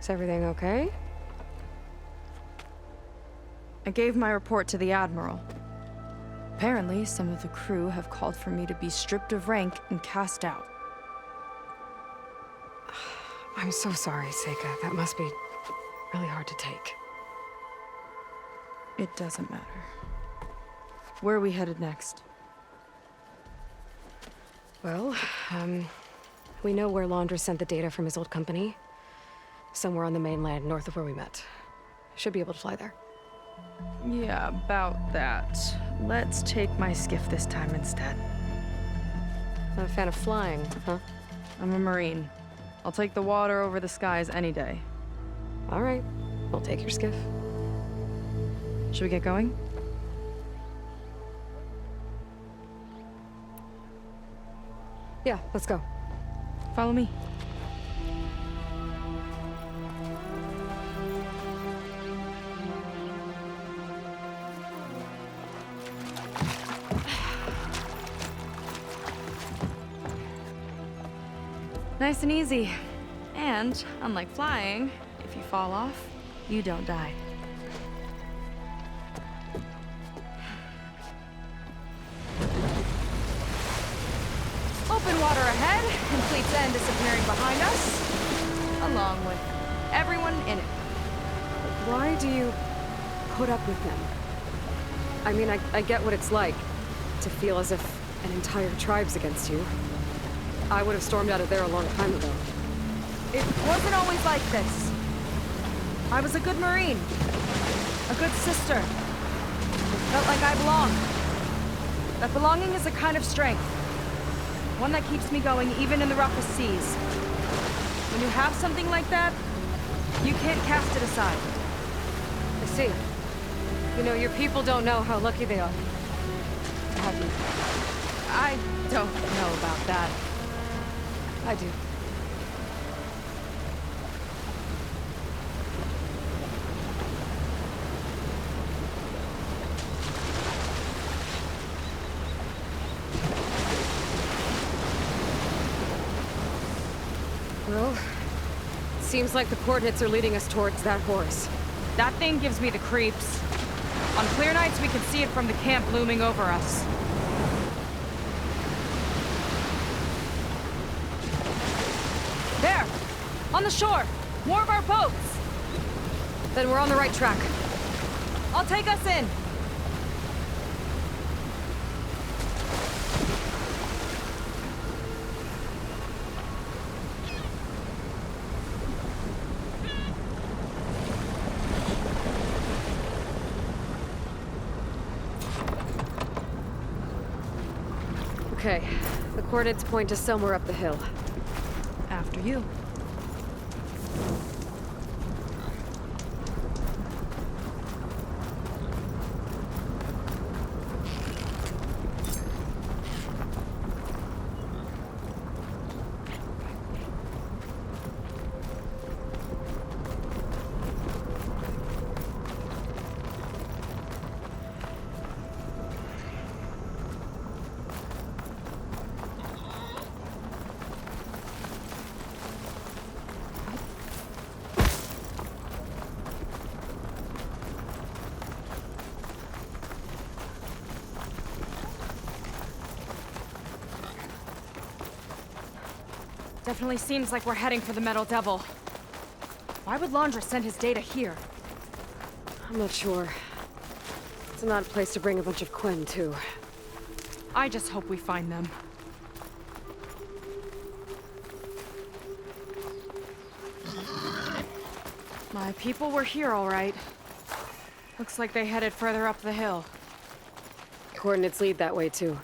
Is everything okay? I gave my report to the Admiral. Apparently, some of the crew have called for me to be stripped of rank and cast out. I'm so sorry, Seika. That must be really hard to take. It doesn't matter. Where are we headed next? Well, we know where Laundra sent the data from his old company. Somewhere on the mainland, north of where we met. Should be able to fly there. Yeah, about that. Let's take my skiff this time instead. Not a fan of flying, huh? I'm a Marine. I'll take the water over the skies any day. All right, we'll take your skiff. Should we get going? Yeah, let's go. Follow me. Nice and easy. And, unlike flying, if you fall off, you don't die. Open water ahead, and Fleet's End disappearing behind us, along with everyone in it. Why do you put up with them? I mean, I get what it's like to feel as if an entire tribe's against you. I would have stormed out of there a long time ago. It wasn't always like this. I was a good Marine. A good sister. Felt like I belonged. That belonging is a kind of strength. One that keeps me going even in the roughest seas. When you have something like that, you can't cast it aside. I see. You know, your people don't know how lucky they are to have you. I don't know about that. I do. Well, seems like the coordinates are leading us towards that horse. That thing gives me the creeps. On clear nights, we can see it from the camp looming over us. There! On the shore! More of our boats! Then we're on the right track. I'll take us in! Okay, the coordinates point to somewhere up the hill. After you. Definitely seems like we're heading for the Metal Devil. Why would Laundra send his data here? I'm not sure. It's an odd place to bring a bunch of Quinn, too. I just hope we find them. My people were here, all right. Looks like they headed further up the hill. Coordinates lead that way, too.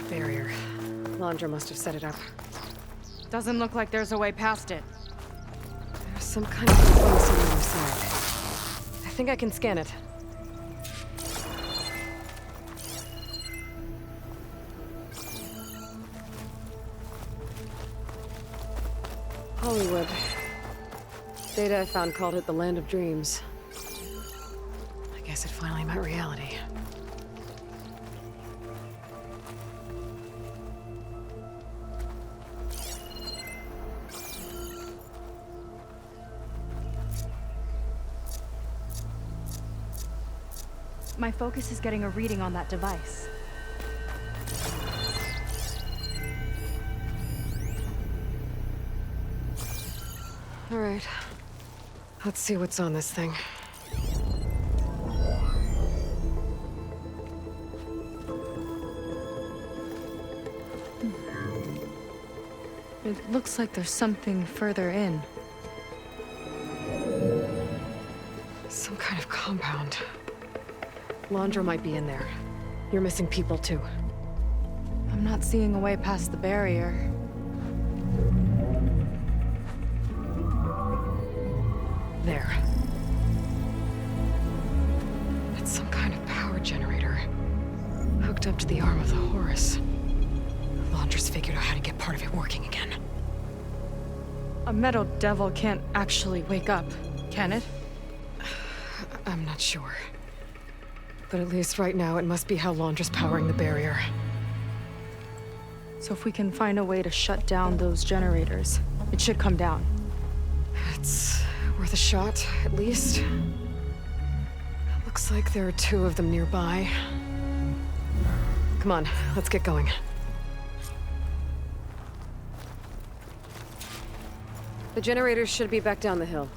Barrier. Laundra must have set it up. Doesn't look like there's a way past it. There's some kind of defense on the other side. think I can scan it. Hollywood. Data I found called it the Land of Dreams. I guess it finally met reality. My focus is getting a reading on that device. All right. Let's see what's on this thing. It looks like there's something further in. Some kind of compound. Laundra might be in there. You're missing people too. I'm not seeing a way past the barrier. There. It's some kind of power generator. Hooked up to the arm of the Horus. Laundra's figured out how to get part of it working again. A metal devil can't actually wake up, can it? I'm not sure. But at least right now, it must be how Laundra's powering the barrier. So if we can find a way to shut down those generators, it should come down. It's worth a shot, at least. Looks like there are 2 of them nearby. Come on, let's get going. The generators should be back down the hill.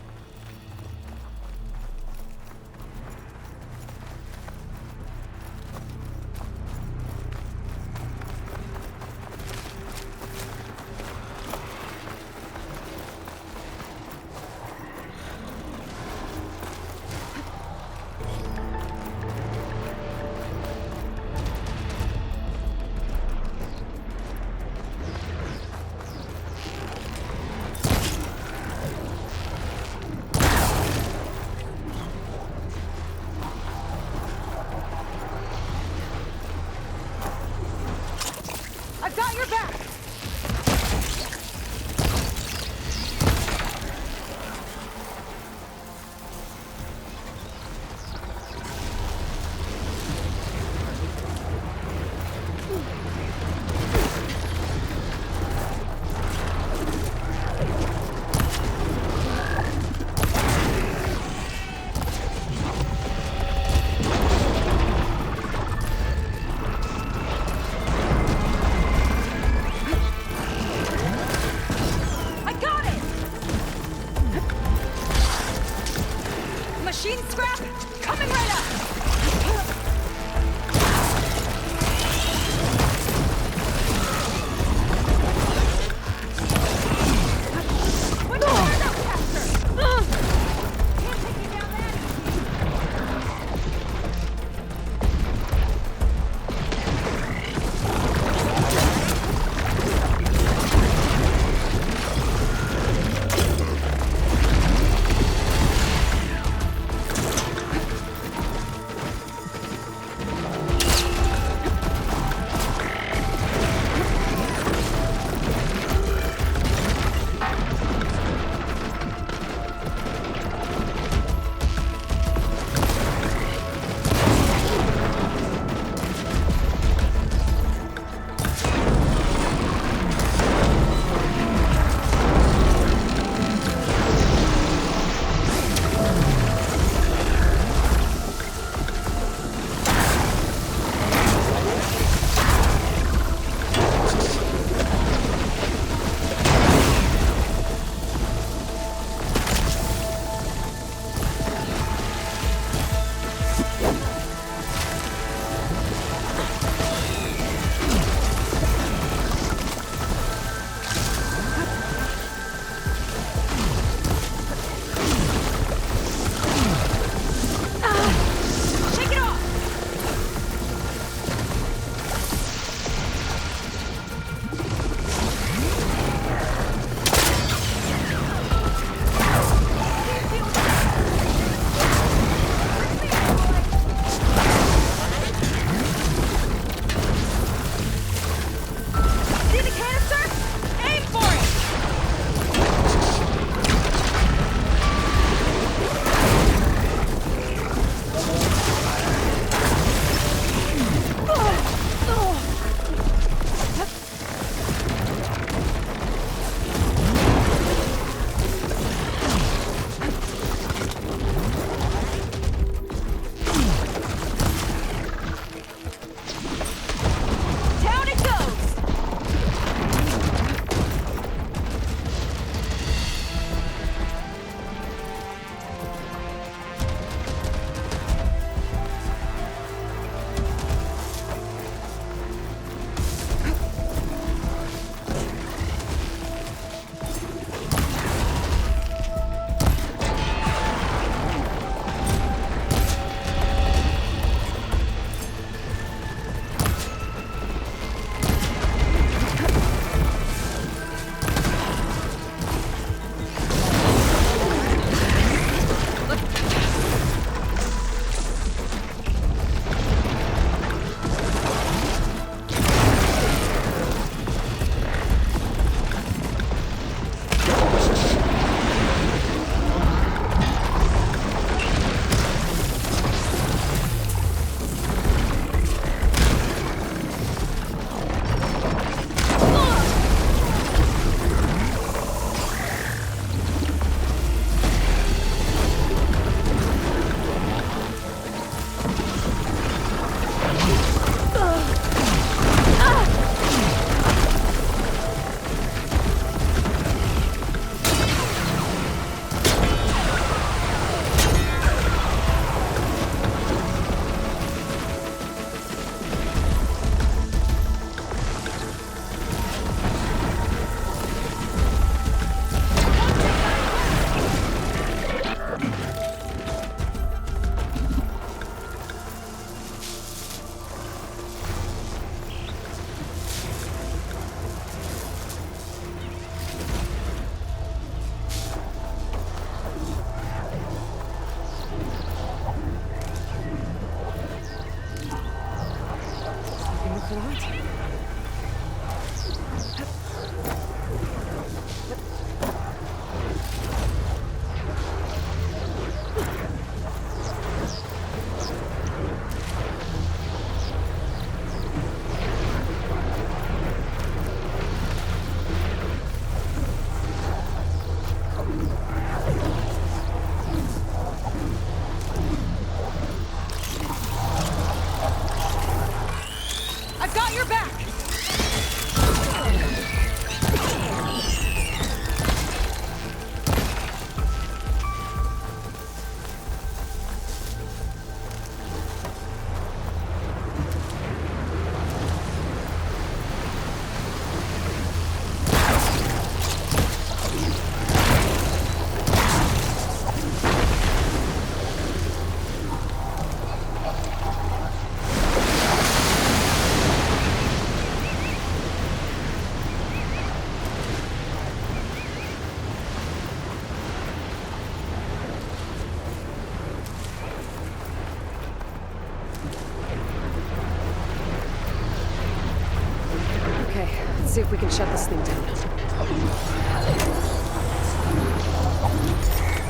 can shut this thing down.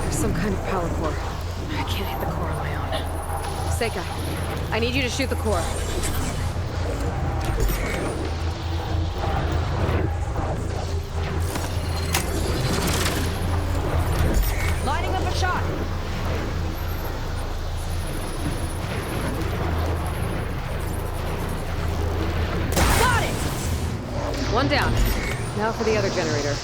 There's some kind of power core. I can't hit the core on my own. Seika, I need you to shoot the core. Lining up a shot. Got it! One down. Now for the other generator.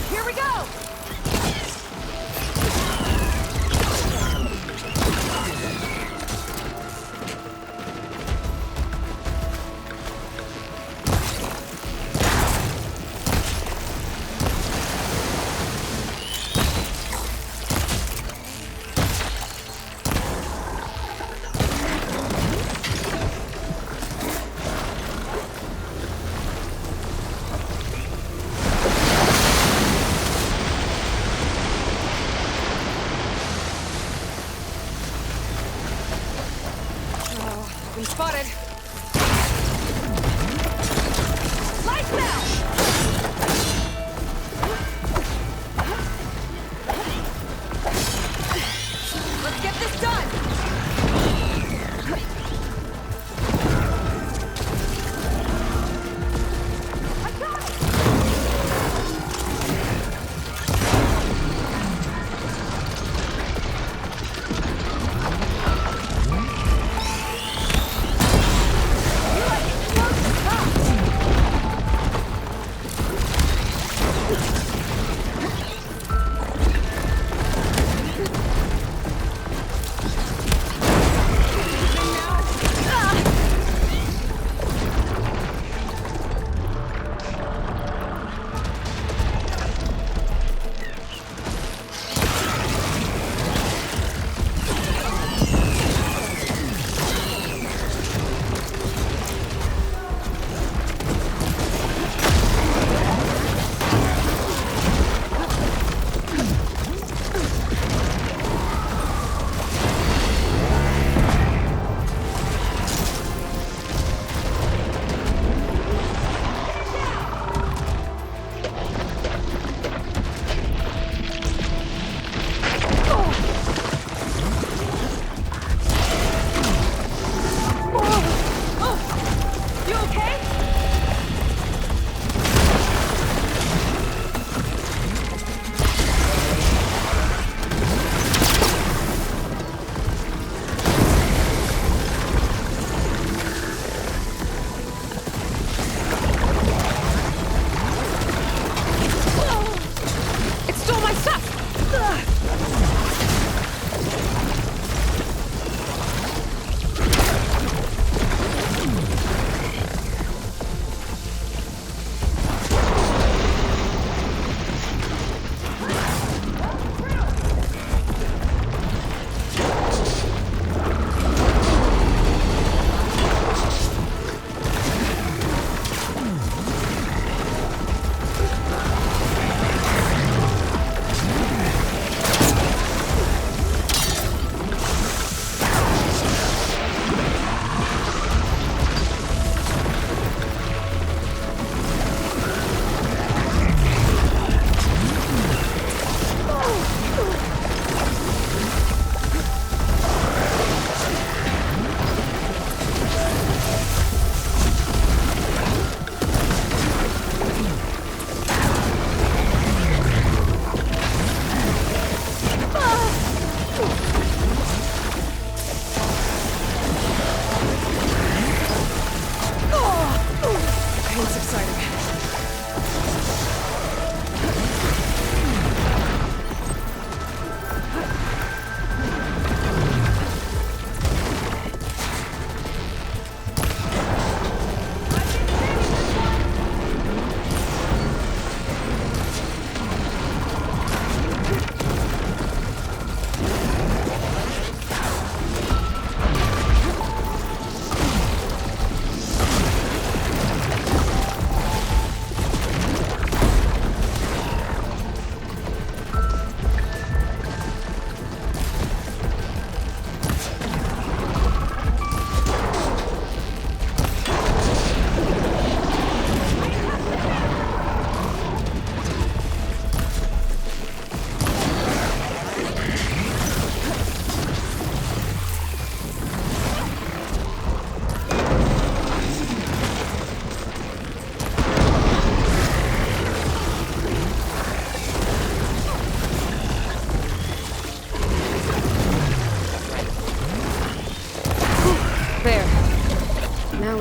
Here we go! Been spotted. Light smash! Let's get this done! I got it!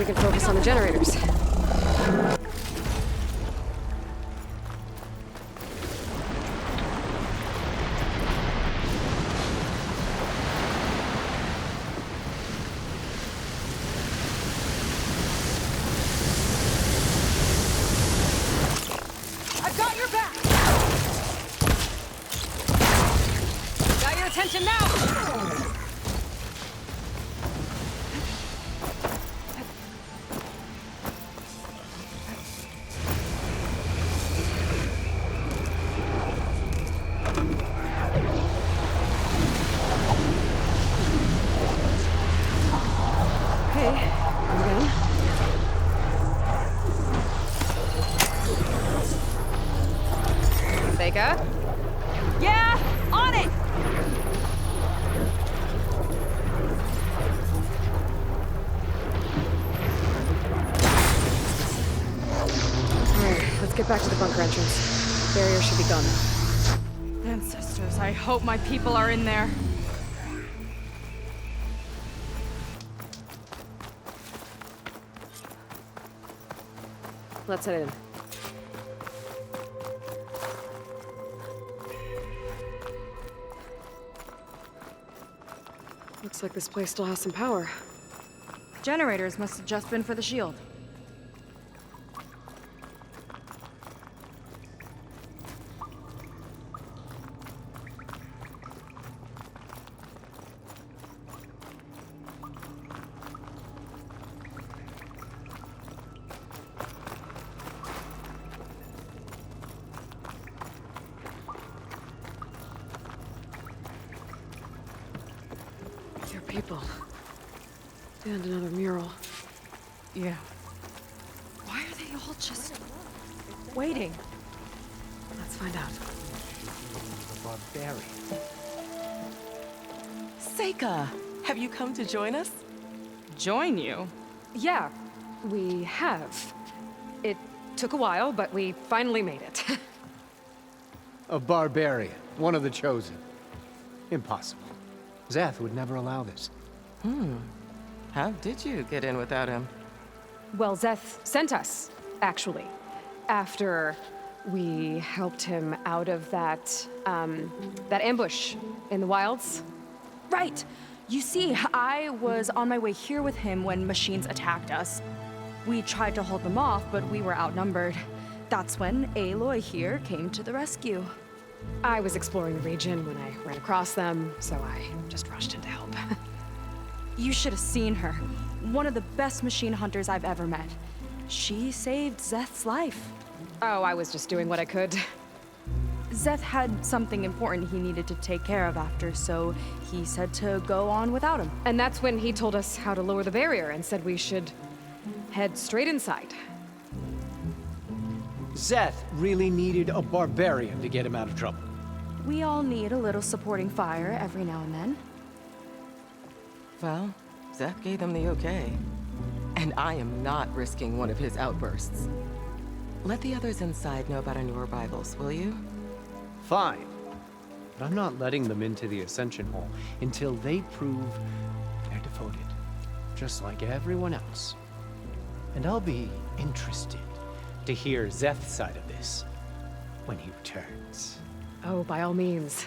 we can focus on the generators. I've got your back! Got your attention now! Okay, again. Vega? Yeah! On it! Alright, let's get back to the bunker entrance. Barrier should be gone. Ancestors, I hope my people are in there. Let's head in. Looks like this place still has some power. Generators must have just been for the shield. Your people. And another mural. Yeah. Why are they all just waiting? Let's find out. The barbarian. Seika, have you come to join us? Join you? Yeah, we have. It took a while, but we finally made it. A barbarian. One of the chosen. Impossible. Zeth would never allow this. How did you get in without him? Well, Zeth sent us, actually. After we helped him out of that ambush in the wilds. Right. You see, I was on my way here with him when machines attacked us. We tried to hold them off, but we were outnumbered. That's when Aloy here came to the rescue. I was exploring the region when I ran across them, so I just rushed in to help. You should have seen her. One of the best machine hunters I've ever met. She saved Zeth's life. Oh, I was just doing what I could. Zeth had something important he needed to take care of after, so he said to go on without him. And that's when he told us how to lower the barrier and said we should head straight inside. Zeth really needed a barbarian to get him out of trouble. We all need a little supporting fire every now and then. Well, Zeth gave them the okay. And I am not risking one of his outbursts. Let the others inside know about our new arrivals, will you? Fine. But I'm not letting them into the Ascension Hall until they prove they're devoted. Just like everyone else. And I'll be interested to hear Zeth's side of this when he returns. Oh, by all means.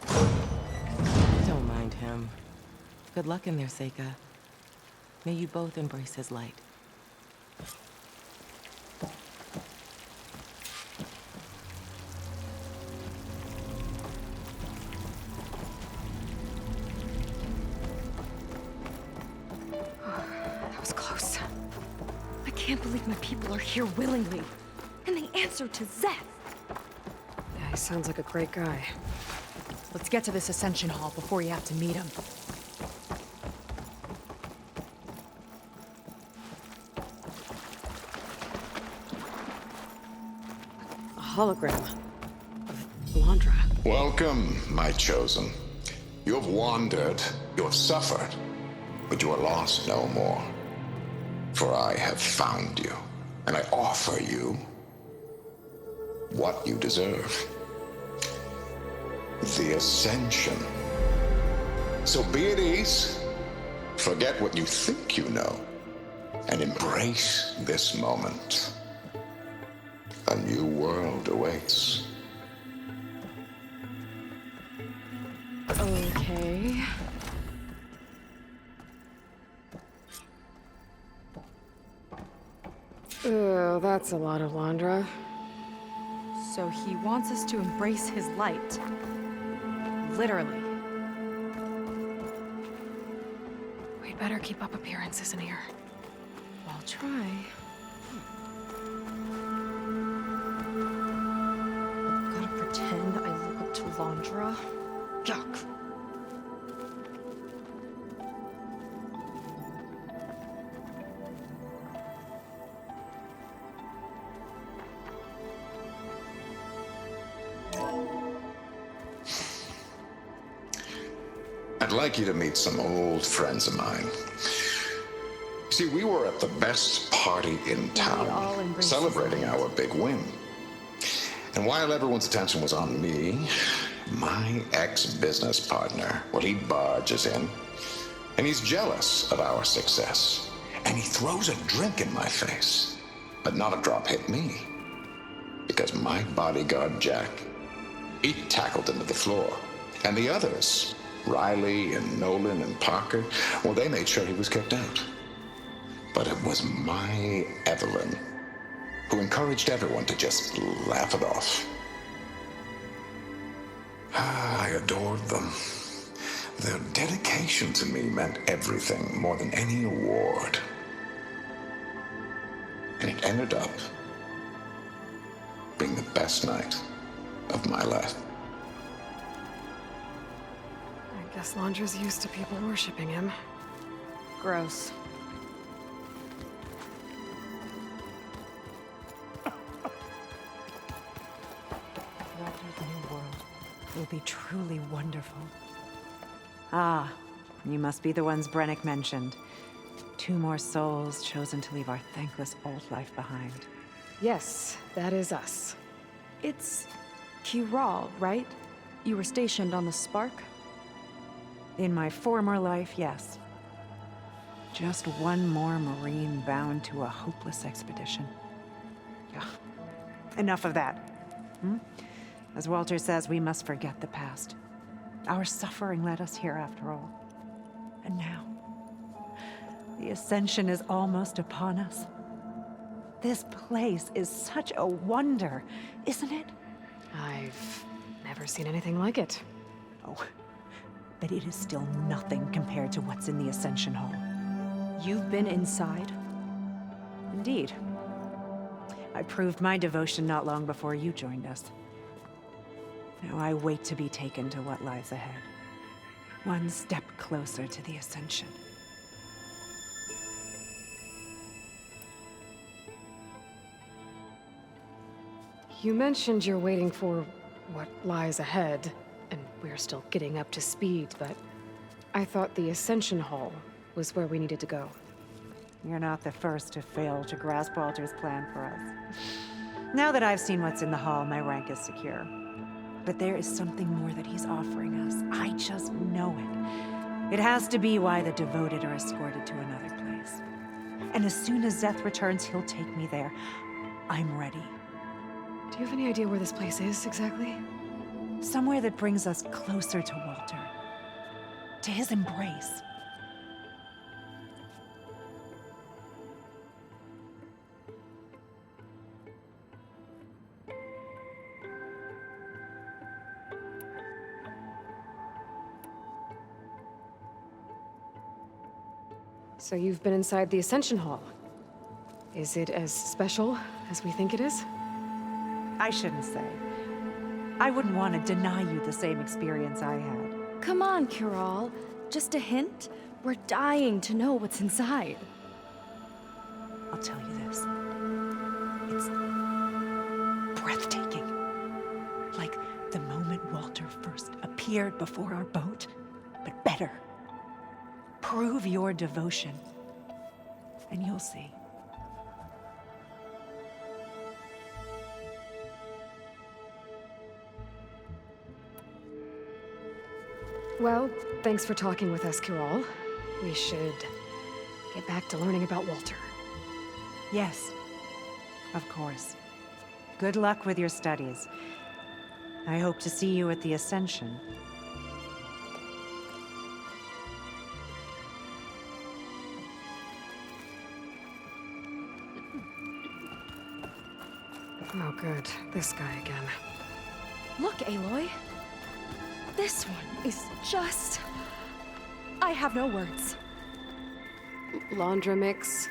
Don't mind him. Good luck in there, Seika. May you both embrace his light. That was close. I can't believe my people are here willingly. And they answered to Zeth. Yeah, he sounds like a great guy. Let's get to this Ascension Hall before you have to meet him. A hologram of Blandra. Welcome, my chosen. You have wandered, you have suffered, but you are lost no more. For I have found you, and I offer you what you deserve. The Ascension. So be at ease, Forget what you think you know and embrace this moment. A new world awaits. Okay. Oh, that's a lot of Londra. So he wants us to embrace his light. Literally. We'd better keep up appearances in here. I'll try. Gotta pretend I look up to Londra. Yuck. I'd like you to meet some old friends of mine. See, we were at the best party in town, celebrating our big win. And while everyone's attention was on me, my ex-business partner, well, he barges in, and he's jealous of our success. And he throws a drink in my face, but not a drop hit me. Because my bodyguard, Jack, he tackled him to the floor. And the others, Riley and Nolan and Parker, well, they made sure he was kicked out. But it was my Evelyn who encouraged everyone to just laugh it off. I adored them. Their dedication to me meant everything, more than any award. And it ended up being the best night of my life. I guess Londra's used to people worshipping him. Gross. Walter's new world will be truly wonderful. Ah, you must be the ones Brennick mentioned. 2 more souls chosen to leave our thankless old life behind. Yes, that is us. It's Kiral, right? You were stationed on the Spark? In my former life, yes. Just one more Marine bound to a hopeless expedition. Ugh. Enough of that. As Walter says, we must forget the past. Our suffering led us here after all. And now, the Ascension is almost upon us. This place is such a wonder, isn't it? I've never seen anything like it. Oh, but it is still nothing compared to what's in the Ascension Hall. You've been inside? Indeed. I proved my devotion not long before you joined us. Now I wait to be taken to what lies ahead. One step closer to the Ascension. You mentioned you're waiting for what lies ahead, and we're still getting up to speed, but I thought the Ascension Hall was where we needed to go. You're not the first to fail to grasp Walter's plan for us. Now that I've seen what's in the hall, my rank is secure. But there is something more that he's offering us. I just know it. It has to be why the devoted are escorted to another place. And as soon as Zeth returns, he'll take me there. I'm ready. Do you have any idea where this place is, exactly? Somewhere that brings us closer to Walter. To his embrace. So you've been inside the Ascension Hall. Is it as special as we think it is? I shouldn't say. I wouldn't want to deny you the same experience I had. Come on, Kiral. Just a hint? We're dying to know what's inside. I'll tell you this. It's breathtaking. Like the moment Walter first appeared before our boat, but better. Prove your devotion, and you'll see. Well, thanks for talking with us, Kiral. we should get back to learning about Walter. Yes, of course. Good luck with your studies. I hope to see you at the Ascension. Oh, good. This guy again. Look, Aloy. This one is just... I have no words. Laundra mix.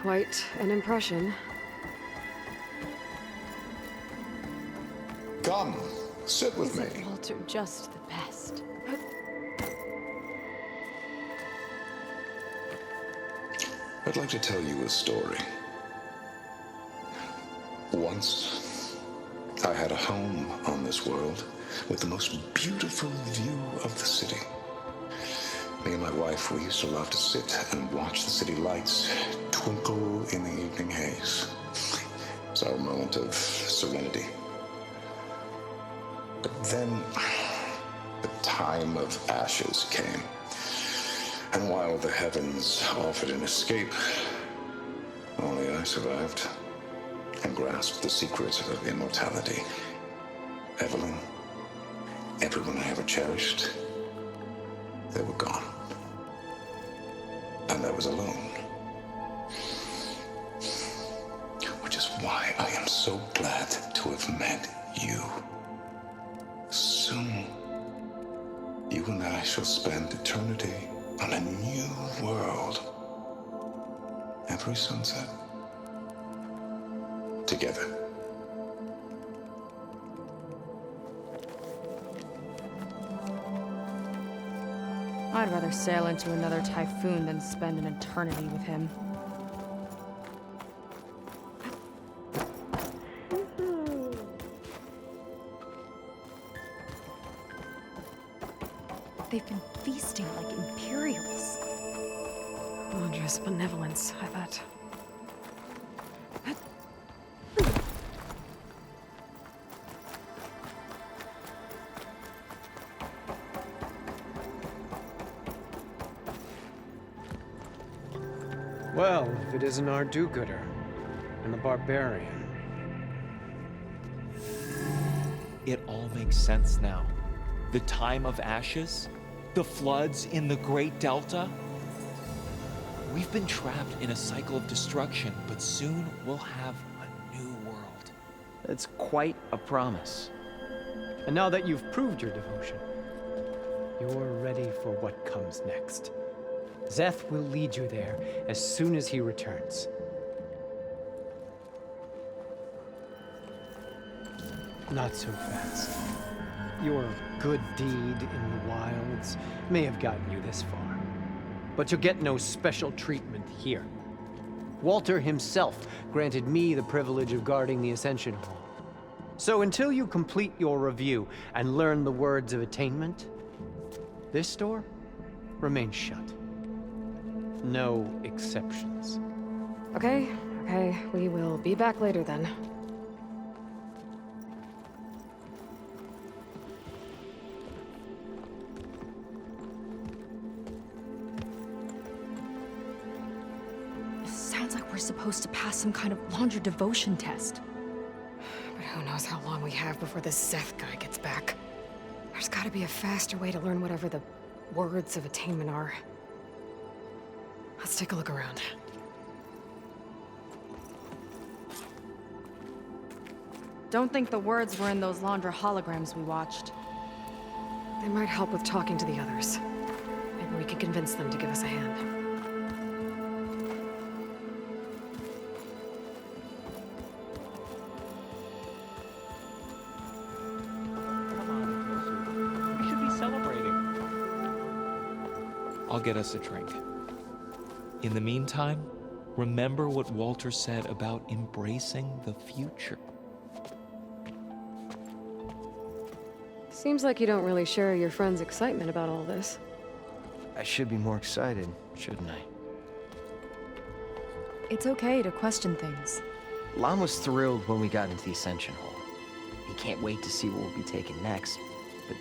Quite an impression. Come, sit with me. Isn't Walter just the best? I'd like to tell you a story. Once, I had a home on this world with the most beautiful view of the city. Me and my wife, we used to love to sit and watch the city lights twinkle in the evening haze. It's our moment of serenity. But then, the time of ashes came. And while the heavens offered an escape, only I survived and grasped the secrets of immortality. Evelyn, everyone I ever cherished, they were gone. And I was alone. Which is why I am so glad to have met you. Soon, you and I shall spend eternity on a new world. Every sunset. Together. I'd rather sail into another typhoon than spend an eternity with him. They've been feasting like Imperials. Laundra's benevolence, I bet. Well, if it isn't our do-gooder and the barbarian. It all makes sense now. The time of ashes, the floods in the Great Delta. We've been trapped in a cycle of destruction, but soon we'll have a new world. That's quite a promise. And now that you've proved your devotion, you're ready for what comes next. Szeth will lead you there as soon as he returns. Not so fast. Your good deed in the wilds may have gotten you this far, but you'll get no special treatment here. Walter himself granted me the privilege of guarding the Ascension Hall. So until you complete your review and learn the words of attainment, this door remains shut. No exceptions. Okay, we will be back later then. It sounds like we're supposed to pass some kind of Laundra devotion test. But who knows how long we have before this Szeth guy gets back. There's gotta be a faster way to learn whatever the words of attainment are. Let's take a look around. Don't think the words were in those Laundra holograms we watched. They might help with talking to the others. Maybe we can convince them to give us a hand. Come on, we should be celebrating. I'll get us a drink. In the meantime, remember what Walter said about embracing the future. Seems like you don't really share your friend's excitement about all this. I should be more excited, shouldn't I? It's okay to question things. Lon was thrilled when we got into the Ascension Hall. He can't wait to see what will be taken next, but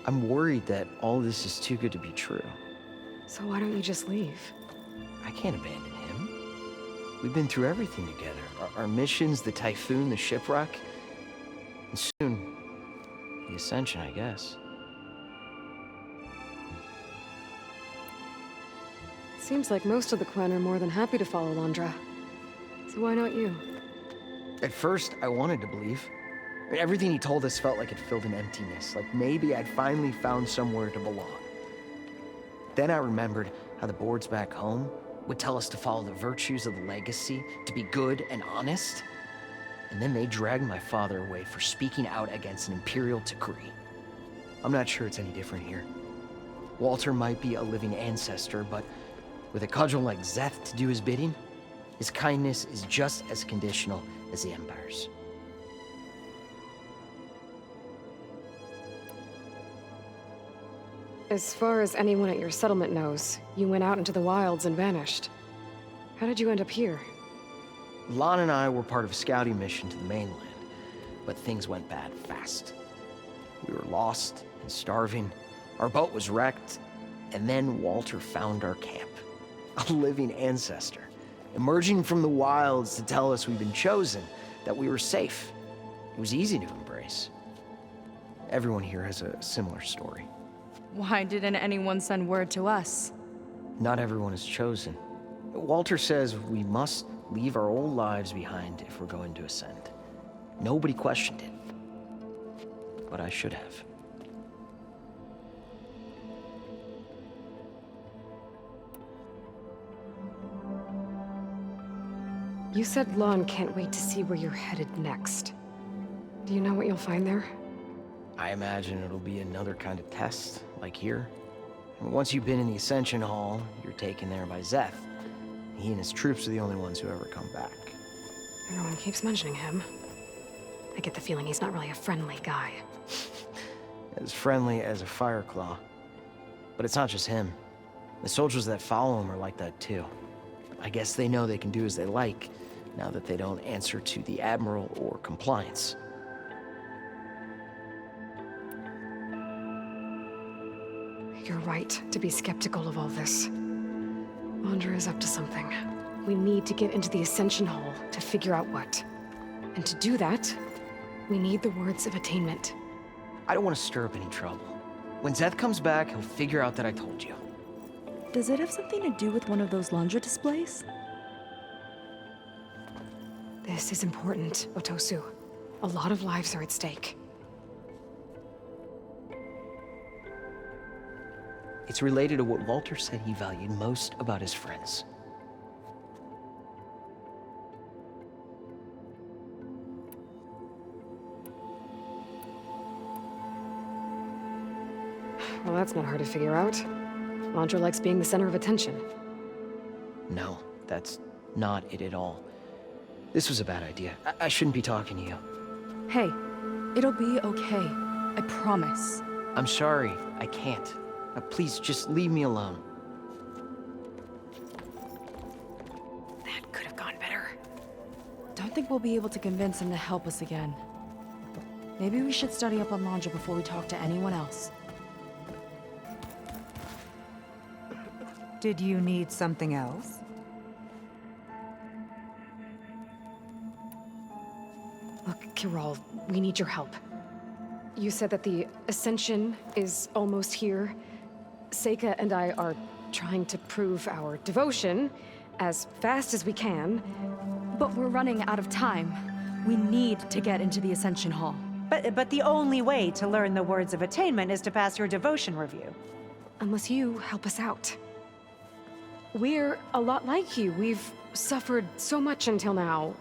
I'm worried that all this is too good to be true. So why don't you just leave? I can't abandon him. We've been through everything together. Our missions, the typhoon, the shipwreck. And soon, the ascension, I guess. Seems like most of the clan are more than happy to follow Landra. So why not you? At first, I wanted to believe. I mean, everything he told us felt like it filled an emptiness, like maybe I'd finally found somewhere to belong. Then I remembered how the boards back home would tell us to follow the virtues of the legacy, to be good and honest. And then they dragged my father away for speaking out against an imperial decree. I'm not sure it's any different here. Walter might be a living ancestor, but with a cudgel like Szeth to do his bidding, his kindness is just as conditional as the Empire's. As far as anyone at your settlement knows, you went out into the wilds and vanished. How did you end up here? Lon and I were part of a scouting mission to the mainland, but things went bad fast. We were lost and starving, our boat was wrecked, and then Walter found our camp. A living ancestor, emerging from the wilds to tell us we'd been chosen, that we were safe. It was easy to embrace. Everyone here has a similar story. Why didn't anyone send word to us? Not everyone is chosen. Walter says we must leave our old lives behind if we're going to ascend. Nobody questioned it. But I should have. You said Lon can't wait to see where you're headed next. Do you know what you'll find there? I imagine it'll be another kind of test, like here. And once you've been in the Ascension Hall, you're taken there by Szeth. He and his troops are the only ones who ever come back. Everyone keeps mentioning him. I get the feeling he's not really a friendly guy. As friendly as a Fireclaw. But it's not just him. The soldiers that follow him are like that too. I guess they know they can do as they like, now that they don't answer to the Admiral or compliance. You're right to be skeptical of all this. Andra is up to something. We need to get into the Ascension Hall to figure out what. And to do that, we need the words of attainment. I don't want to stir up any trouble. When Szeth comes back, he'll figure out that I told you. Does it have something to do with one of those Landra displays? This is important, Otosu. A lot of lives are at stake. It's related to what Walter said he valued most about his friends. Well, that's not hard to figure out. Landra likes being the center of attention. No, that's not it at all. This was a bad idea. I shouldn't be talking to you. Hey, it'll be okay. I promise. I'm sorry, I can't. Please, just leave me alone. That could have gone better. Don't think we'll be able to convince him to help us again. Maybe we should study up on Landra before we talk to anyone else. Did you need something else? Look, Kirol, we need your help. You said that the Ascension is almost here. Seika and I are trying to prove our devotion as fast as we can. But we're running out of time. We need to get into the Ascension Hall. But the only way to learn the words of attainment is to pass your devotion review. Unless you help us out. We're a lot like you. We've suffered so much until now.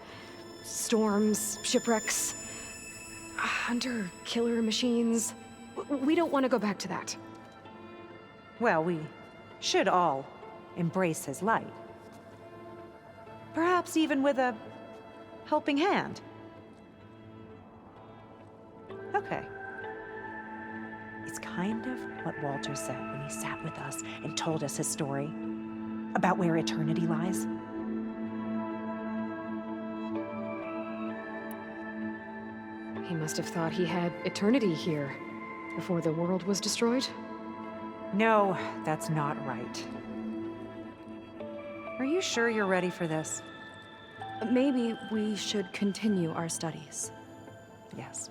Storms, shipwrecks, hunter-killer machines. We don't want to go back to that. Well, we should all embrace his light. Perhaps even with a helping hand. Okay. It's kind of what Walter said when he sat with us and told us his story about where eternity lies. He must have thought he had eternity here before the world was destroyed. No, that's not right. Are you sure you're ready for this? Maybe we should continue our studies. Yes.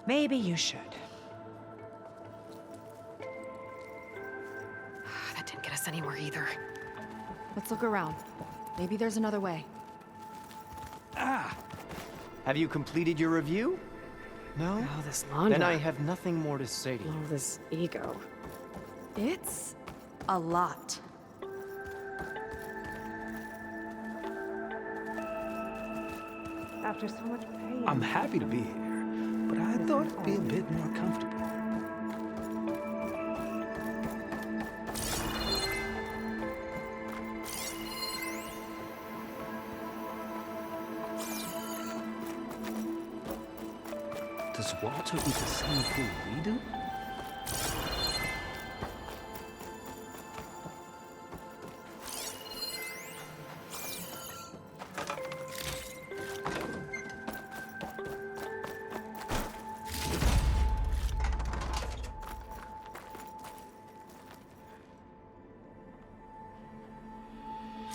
Maybe you should. That didn't get us anywhere either. Let's look around. Maybe there's another way. Have you completed your review? No? Oh, this Londra. Then I have nothing more to say to you. Oh, this ego. It's a lot. After so much pain. I'm happy to be here, but I thought it'd be a bit more comfortable. Does Walter eat the same food we do?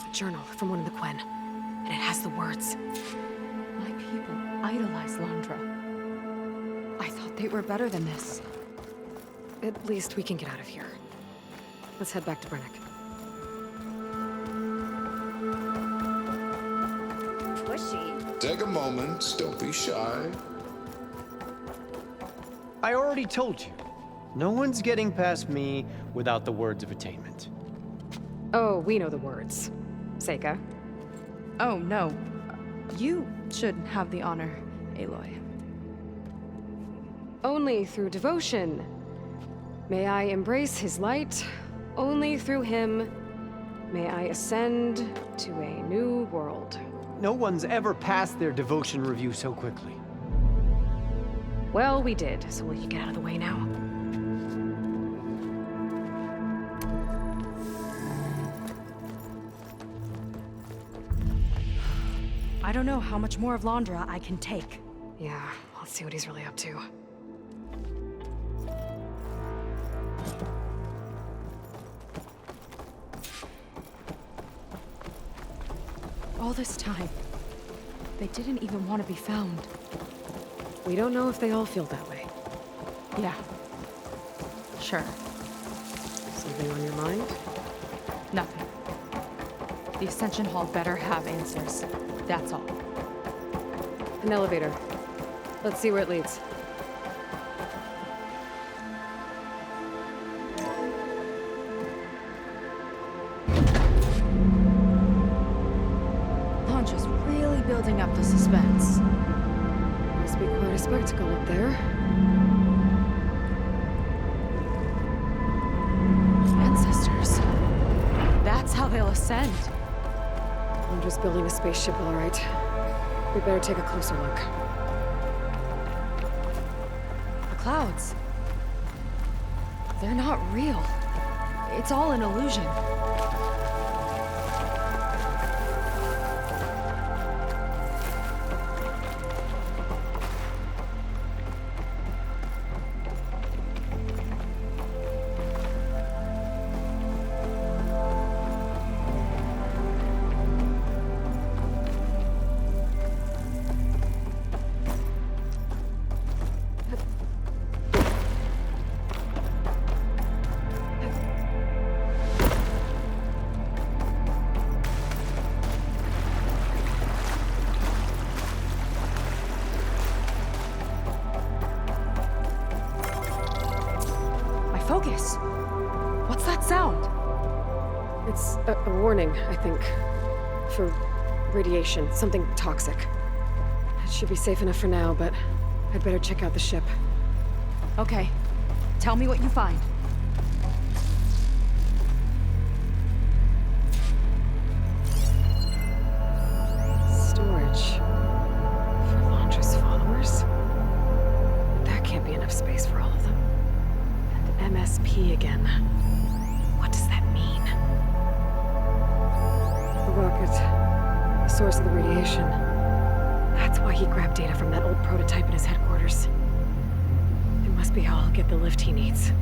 A journal from one of the Quen. And it has the words. My people idolize Londra. I thought they were better than this. At least we can get out of here. Let's head back to Brennick. Pushy. Take a moment. Don't be shy. I already told you. No one's getting past me without the words of attainment. Oh, we know the words. Seika. Oh, no. You should have the honor, Aloy. Only through devotion may I embrace his light. Only through him may I ascend to a new world. No one's ever passed their devotion review so quickly. Well, we did, so will you get out of the way now? I don't know how much more of Londra I can take. Yeah, let's see what he's really up to. All this time, they didn't even want to be found. We don't know if they all feel that way. Yeah. Sure. Something on your mind? Nothing. The Ascension Hall better have answers. That's all. An elevator. Let's see where it leads. Londra's really building up the suspense. Must be quite a spectacle up there. Ancestors. That's how they'll ascend. I'm just building a spaceship, all right. We better take a closer look. The clouds. They're not real. It's all an illusion. Focus. What's that sound? It's a warning, I think. For radiation, something toxic. It should be safe enough for now, but I'd better check out the ship. Okay. Tell me what you find. Storage. For Londra's followers? That can't be enough space for all of them. And MSP again. What does that mean? The rocket. The source of the radiation. That's why he grabbed data from that old prototype in his headquarters. It must be how I'll get the lift he needs.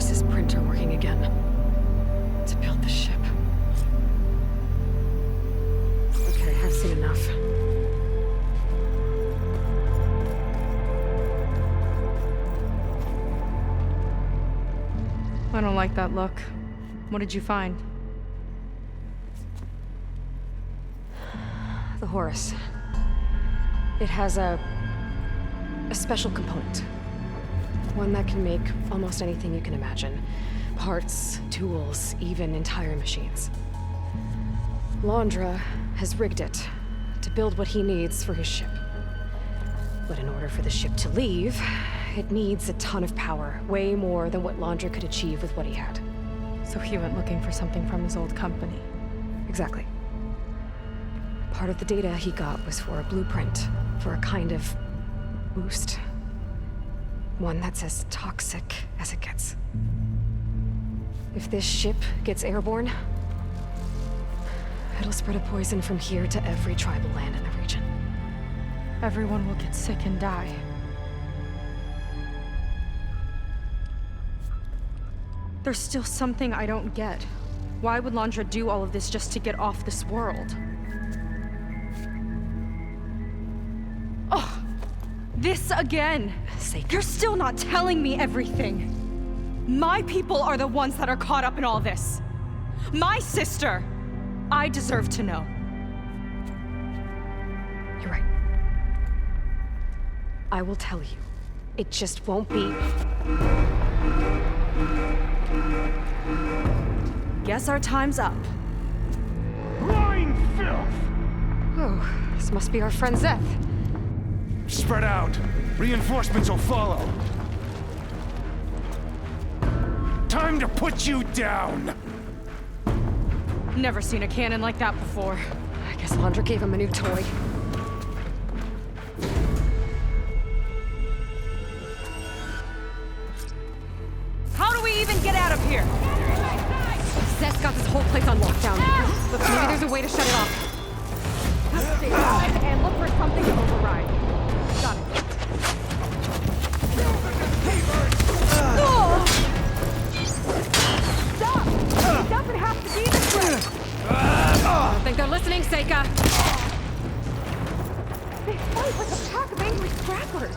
Horace's printer working again. To build the ship. Okay, I've seen enough. I don't like that look. What did you find? The Horus. It has a special component. One that can make almost anything you can imagine. Parts, tools, even entire machines. Laundra has rigged it to build what he needs for his ship. But in order for the ship to leave, it needs a ton of power, way more than what Laundra could achieve with what he had. So he went looking for something from his old company. Exactly. Part of the data he got was for a blueprint, for a kind of boost. One that's as toxic as it gets. If this ship gets airborne, it'll spread a poison from here to every tribal land in the region. Everyone will get sick and die. There's still something I don't get. Why would Laundra do all of this just to get off this world? Oh, this again! You're still not telling me everything! My people are the ones that are caught up in all this! My sister! I deserve to know. You're right. I will tell you. It just won't be... Guess our time's up. Lying filth! Oh, this must be our friend Zeth. Spread out. Reinforcements will follow. Time to put you down! Never seen a cannon like that before. I guess Laundra gave him a new toy. How do we even get out of here? Zeth's got this whole place on lockdown. But maybe there's a way to shut it off. Stay alive and look for something to override. Got it. Stop! It doesn't have to be this way! I don't think they're listening, Seika. They fight like a pack of angry scrappers.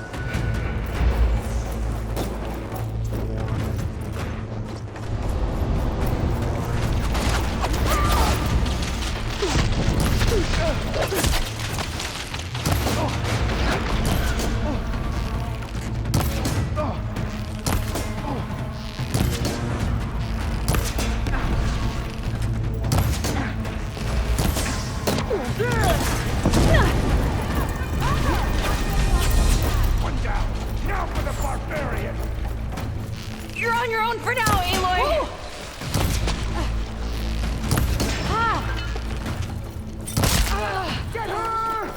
One down. Now for the barbarian! You're on your own for now, Aloy! Get her!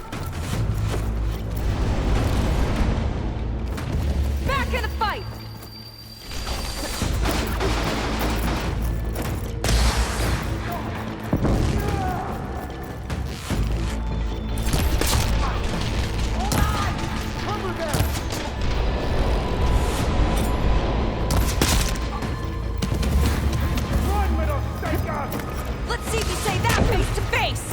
Back in the fight! Run, little Seika! Let's see if you say that face to face!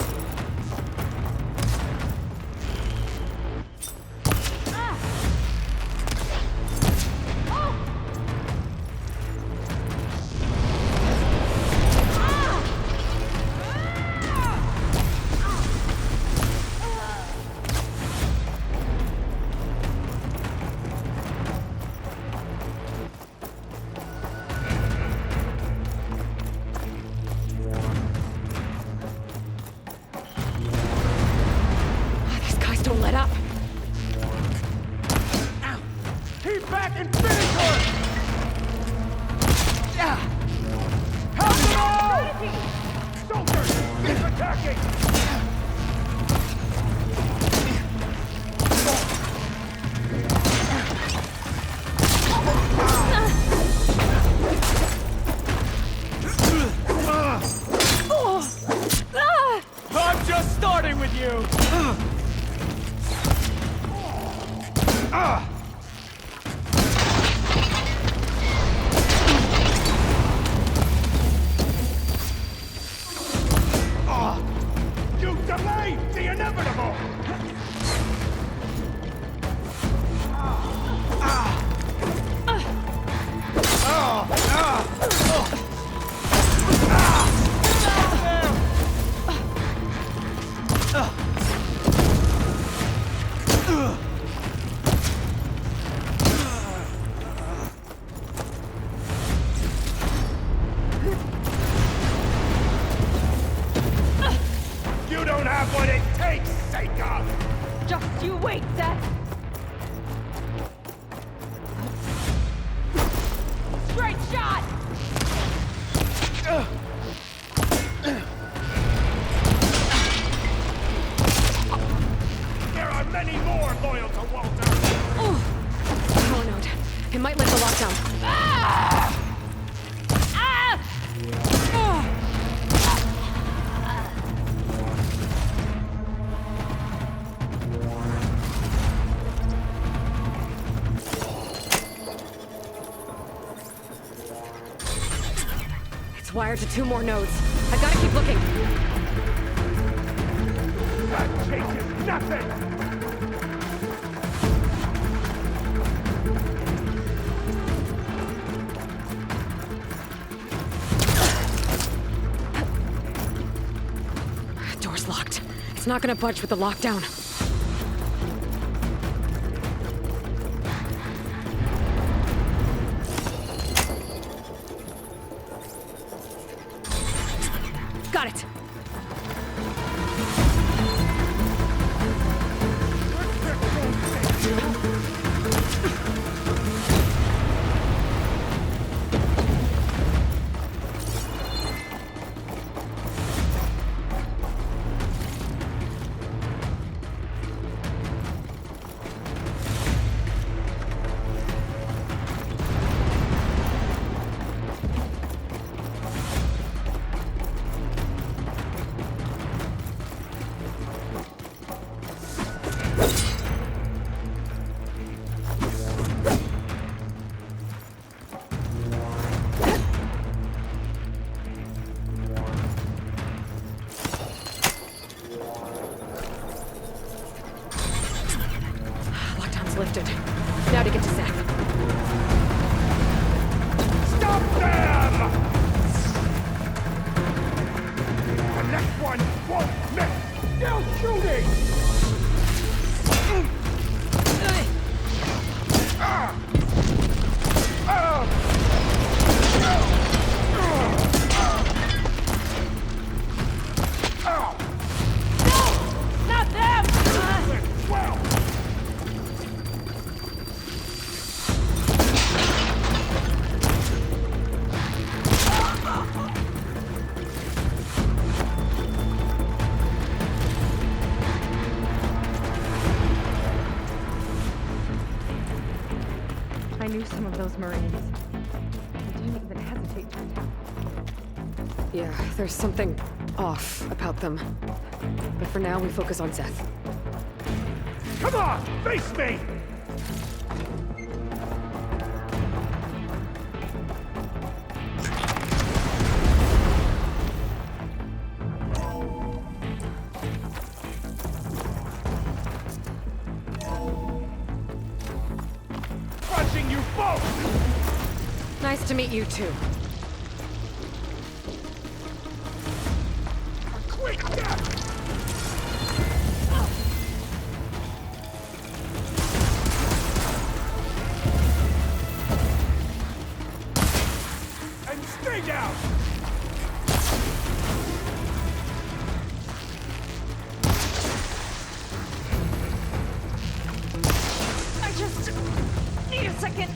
These guys don't let up. Keep back and finish her! Help them all! Soldiers, keep attacking! I'm just starting with you! You don't have what it takes, Seika! Just you wait, Seth! Straight shot! There are many more loyal to Walter! Paranoid. It might lift the lockdown. Ah! Ah! It's wired to 2 more nodes. I gotta keep looking. That changes nothing! Door's locked. It's not gonna budge with the lockdown. Got it. Lockdown's lifted. Now to get to Zach. Stop them! The next one won't miss! Still shooting! Not them! Well! I knew some of those Marines. I didn't even hesitate to attack. Yeah, there's something off about them. But for now, we focus on Seth. Come on! Face me! Punching you both! Nice to meet you, too. Quick death! And stay down! I just need a second.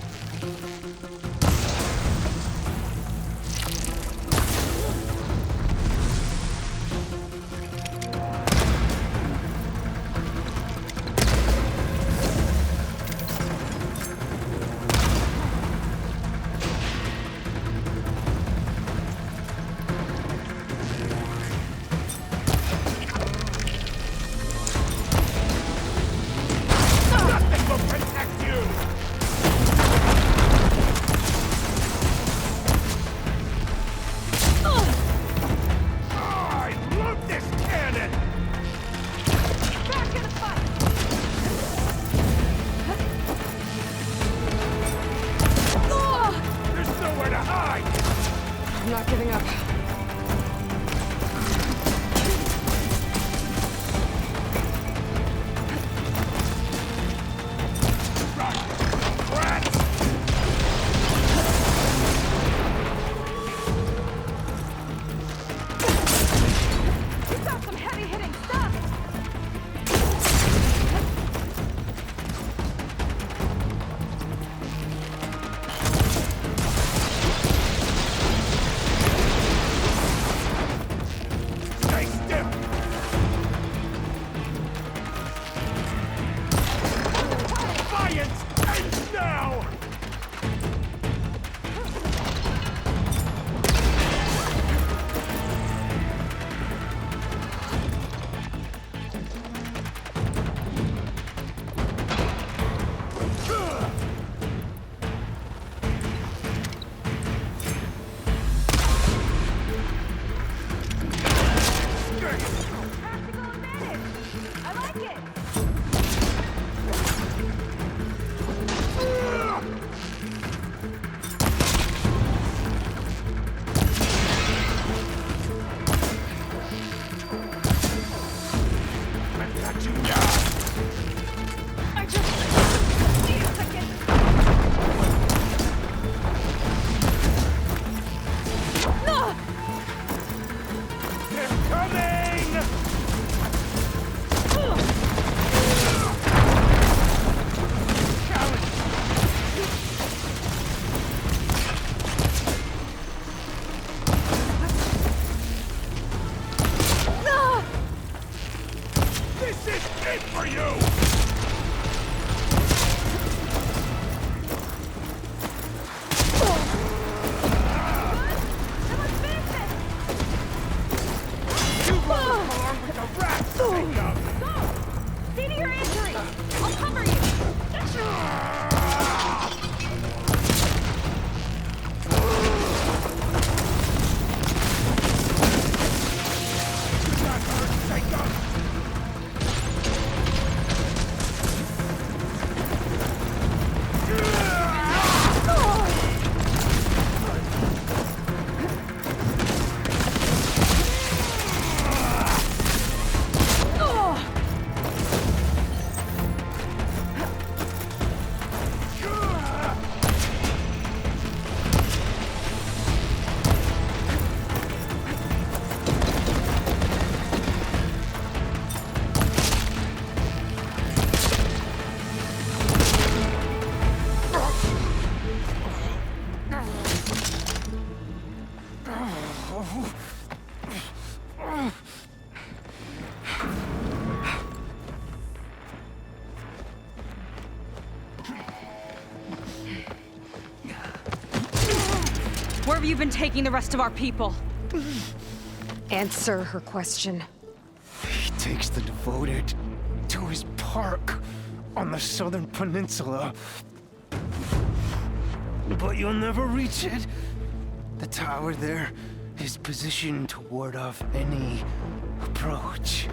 Where have you been taking the rest of our people? Answer her question. He takes the devoted to his park on the southern peninsula. But you'll never reach it. The tower there is positioned to ward off any approach.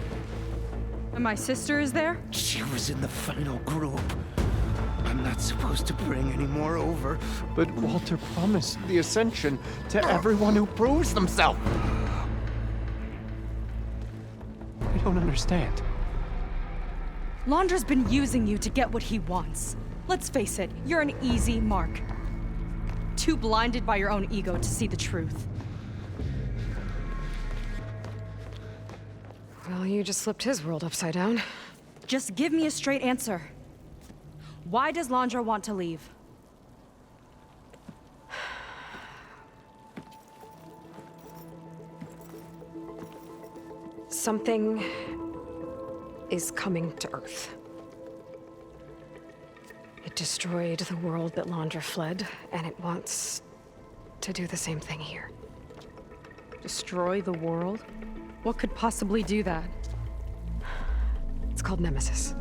And my sister is there? She was in the final group. I'm not supposed to bring any more over. But Walter promised the Ascension to everyone who proves themselves. I don't understand. Londra's been using you to get what he wants. Let's face it, you're an easy mark. Too blinded by your own ego to see the truth. Well, you just flipped his world upside down. Just give me a straight answer. Why does Londra want to leave? Something is coming to Earth. It destroyed the world that Londra fled, and it wants to do the same thing here. Destroy the world? What could possibly do that? It's called Nemesis.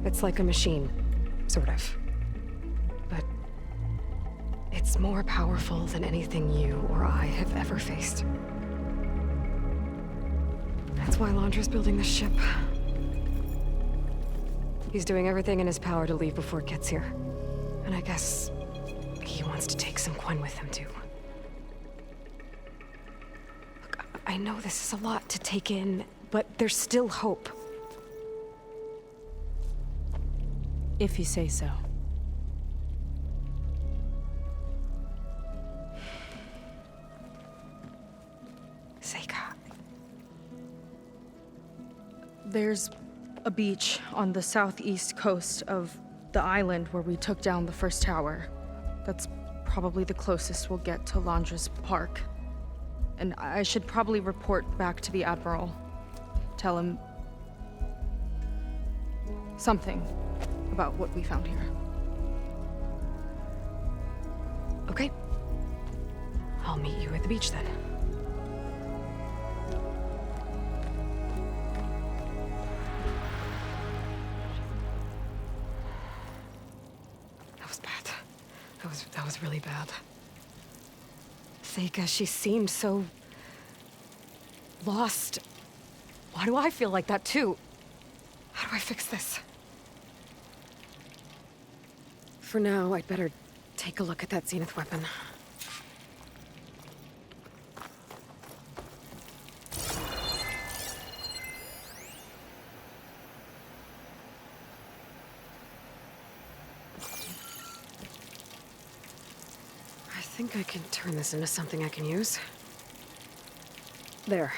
It's like a machine, sort of. But it's more powerful than anything you or I have ever faced. That's why Londra's building this ship. He's doing everything in his power to leave before it gets here. And I guess he wants to take some Quen with him, too. Look, I know this is a lot to take in, but there's still hope. If you say so. Seika. There's a beach on the southeast coast of the island where we took down the first tower. That's probably the closest we'll get to Londra's park. And I should probably report back to the Admiral. Tell him something about what we found here. Okay. I'll meet you at the beach then. That was bad. That was really bad. Seika, she seemed so lost. Why do I feel like that too? How do I fix this? For now, I'd better take a look at that Zenith weapon. I think I can turn this into something I can use. There.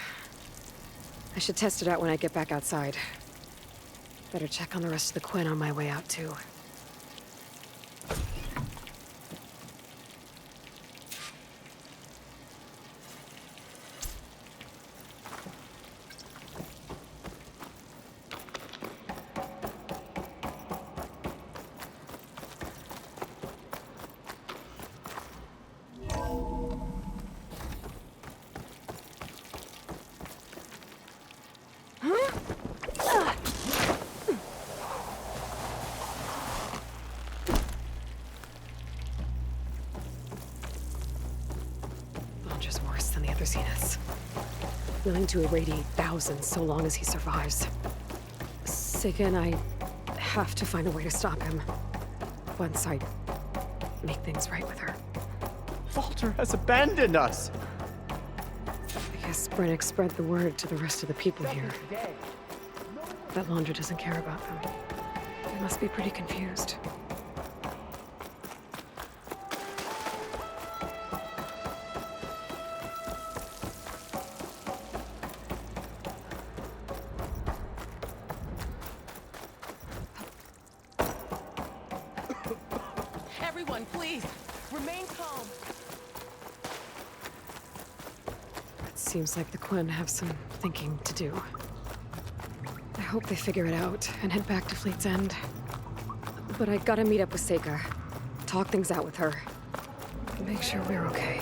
I should test it out when I get back outside. Better check on the rest of the Quen on my way out, too. Just worse than the other Zeniths. Willing to irradiate thousands so long as he survives. Seika and I have to find a way to stop him. Once I make things right with her. Walter has abandoned us! I guess Brennick spread the word to the rest of the people here. That Laundra doesn't care about them. They must be pretty confused. Everyone, please, remain calm. It seems like the Quen have some thinking to do. I hope they figure it out and head back to Fleet's End. But I gotta meet up with Seika. Talk things out with her. Make sure we're okay.